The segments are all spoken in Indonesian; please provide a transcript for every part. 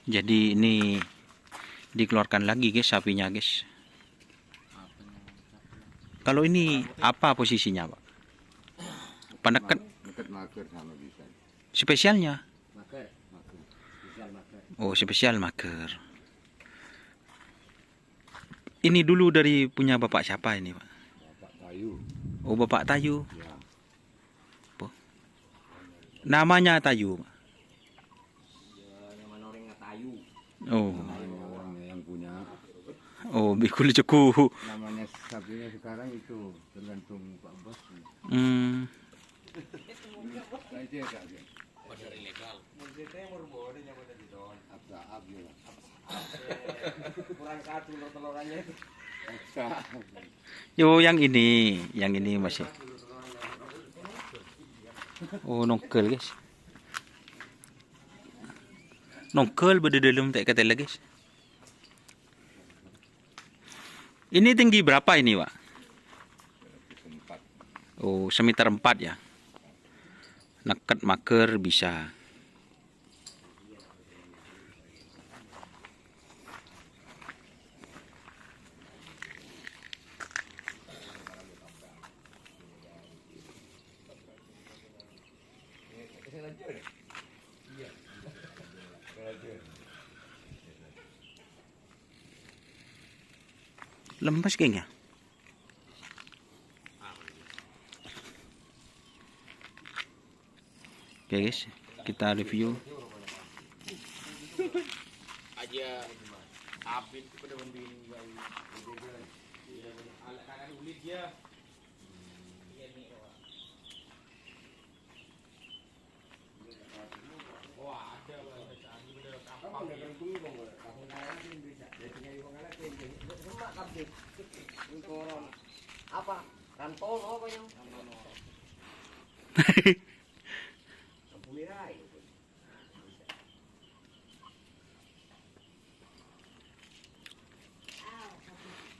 Jadi ini dikeluarkan lagi guys sapinya guys. Kalau ini apa posisinya Pak? Pendekat spesialnya? Oh spesial maker. Ini dulu dari punya bapak siapa ini Pak? Bapak Tayu. Oh Bapak Tayu. Ya. Namanya Tayu. Oh. Orangnya yang punya. Oh bikul ceku. Namanya sapinya sekarang itu tergantung Pak Bos. Yo yang ini masih. Oh nongkel guys. Nongkel berada dalam tak kata lagi guys. Ini tinggi berapa ini Pak? Oh semeter 4 ya. Neket maker bisa. Lemas kayaknya. Oke guys, kita review. Aja apin kepada membini alat ulit dia. Wah, ada apa? Rantono apa yang?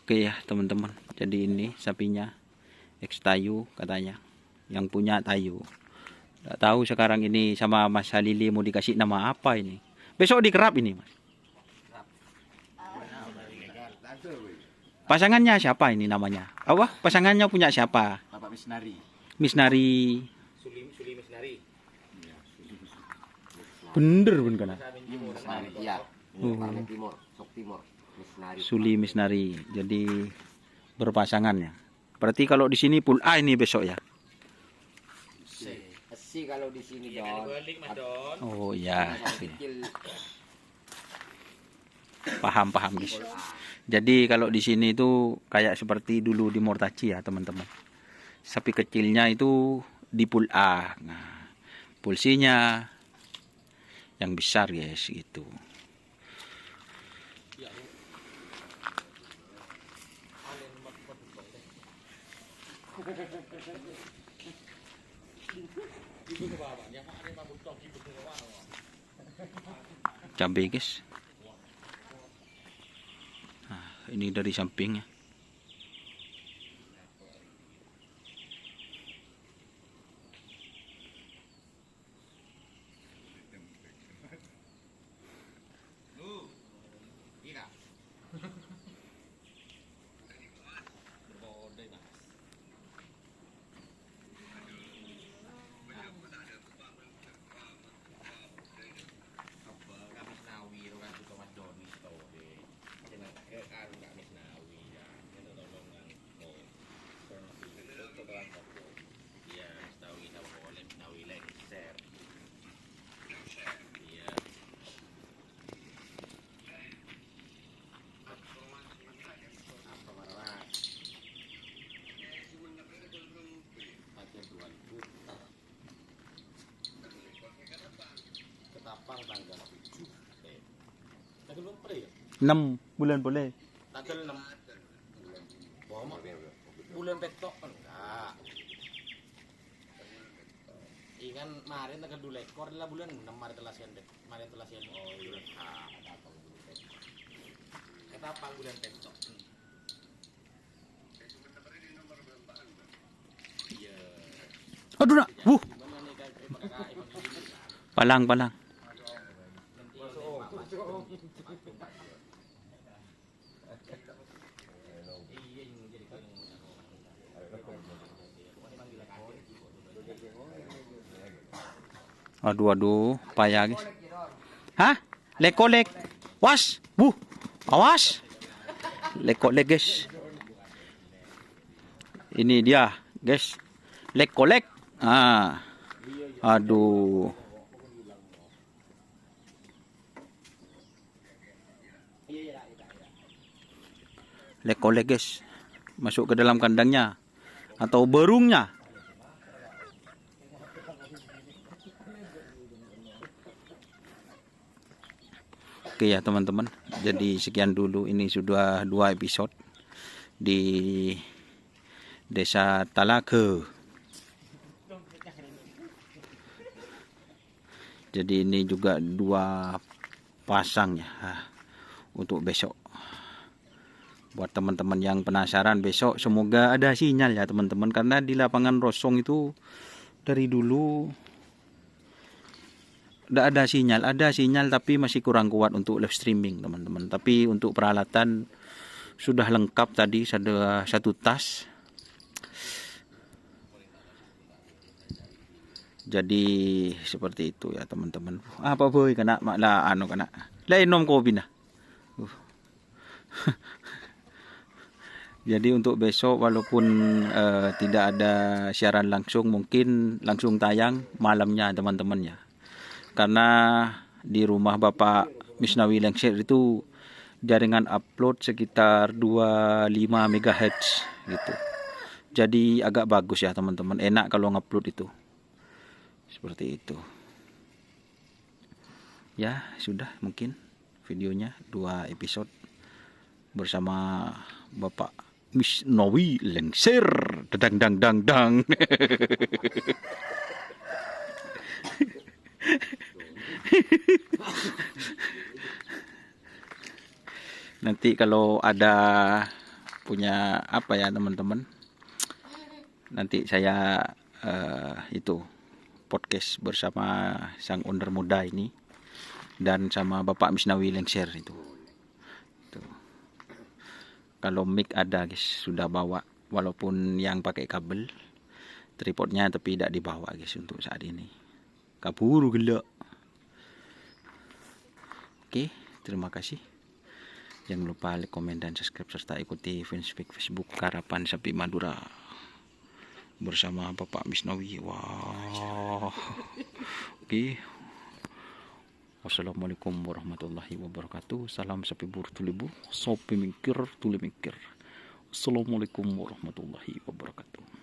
Oke ya teman-teman, jadi ini sapinya X Tayu katanya, yang punya Tayu. Nggak tahu sekarang ini sama Mas Halili mau dikasih nama apa ini. Besok dikerap ini Mas. Pasangannya siapa ini namanya? Apa? Pasangannya punya siapa? Bapak Misnari. Misnari. Suli Misnari. Bener kan? Misnari, iya. Timur, Sok Timur. Misnari. Suli Misnari. Jadi berpasangannya. Berarti kalau di sini pool A ini besok ya. Si kalau di sini Don. Oh iya. Paham guys. Jadi kalau di sini itu kayak seperti dulu di Mortaci ya teman-teman. Sapi kecilnya itu di pool A. Nah, pool C-nya yang besar guys gitu. Cabai guys. Nah, ini dari sampingnya. Ketapang tanggal 7. Tanggal berapa ya? 6 bulan boleh. Tanggal 6. Bulan petok enggak. Ikan kemarin tanggal 2 ekor lah bulan 6 Maret telah sian. Maret telah sian. Oh iya. Ketapang bulan petok. Iya. Aduh nak. Palang. Aduh, payah guys. Hah? Lekolek. Was. Awas. Lekolek guys. Ini dia, guys. Lekolek. Ah. Aduh. Lekolek guys. Masuk ke dalam kandangnya atau berungnya. Oke ya teman-teman, jadi sekian dulu, ini sudah 2 episode di Desa Talake. Jadi ini juga 2 pasang ya untuk besok. Buat teman-teman yang penasaran besok, semoga ada sinyal ya teman-teman, karena di lapangan Rosong itu dari dulu tidak ada sinyal tapi masih kurang kuat untuk live streaming teman-teman. Tapi untuk peralatan sudah lengkap tadi, ada 1 tas. Jadi seperti itu ya teman-teman. Apa boy kena maklah kena. Lain nom kopi nah. Jadi untuk besok walaupun tidak ada siaran langsung, mungkin langsung tayang malamnya teman-teman ya. Karena di rumah Bapak Misnawi Lengser itu jaringan upload sekitar 25 MHz gitu. Jadi agak bagus ya teman-teman, enak kalau ngupload itu. Seperti itu. Ya, sudah mungkin videonya 2 episode bersama Bapak Misnawi Lengser. Dadang dang dang dang. Nanti kalau ada punya apa ya teman-teman, nanti saya itu podcast bersama sang owner muda ini dan sama Bapak Misnawi Lengser itu. Tuh. Kalau mic ada guys, sudah bawa, walaupun yang pakai kabel tripodnya tapi tidak dibawa guys untuk saat ini. Kabur gelak. Oke, terima kasih. Jangan lupa like, komen, dan subscribe, serta ikuti fanspage Facebook Karapan Sapi Madura bersama Bapak Misnawi. Wah. Oke. Wassalamualaikum warahmatullahi wabarakatuh. Salam sapi bur tulibu, sapi mikir tuli mikir. Assalamualaikum warahmatullahi wabarakatuh.